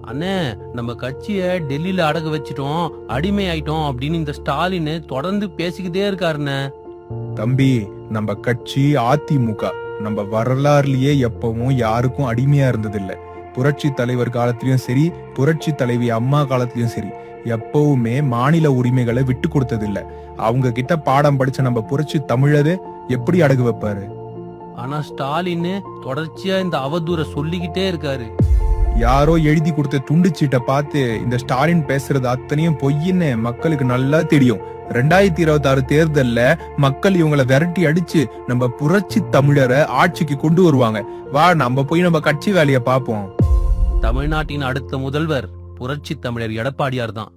அண்ணே, நம்ம கட்சிய டெல்லியில அடகு வச்சிட்டோம், அடிமை ஆயிட்டோம் அப்படின்னு இந்த ஸ்டாலின் தொடர்ந்து பேசிக்கிட்டே இருக்காருண்ணே. தம்பி, நம்ம கட்சி அதிமுக நம்ம வரலாறுலயே எப்பவும் யாருக்கும் அடிமையா இருந்ததில்ல. புரட்சி தலைவர் காலத்திலயும் சரி, புரட்சி தலைவி அம்மா காலத்திலயும் சரி, எப்பவுமே மாநில உரிமைகளை விட்டு கொடுத்ததில்ல. அவங்க கிட்ட பாடம் படிச்ச நம்ம புரட்சி தமிழரு எப்படி அடகு வைப்பாரு? ஆனா ஸ்டாலின் தொடர்ச்சியா இந்த அவதூறை சொல்லிக்கிட்டே இருக்காரு. யாரோ எழுதி கொடுத்த துண்டுச்சீட்டை பார்த்து இந்த ஸ்டாலின் பேசுறது அத்தனையும் பொய்ன்னு மக்களுக்கு நல்லா தெரியும். 2026 தேர்தல்ல மக்கள் இவங்களை விரட்டி அடிச்சு நம்ம புரட்சி தமிழரை ஆட்சிக்கு கொண்டு வருவாங்க. வா, நம்ம போய் நம்ம கட்சி வேலைய பாப்போம். தமிழ்நாட்டின் அடுத்த முதல்வர் புரட்சி தமிழர் எடப்பாடியார் தான்.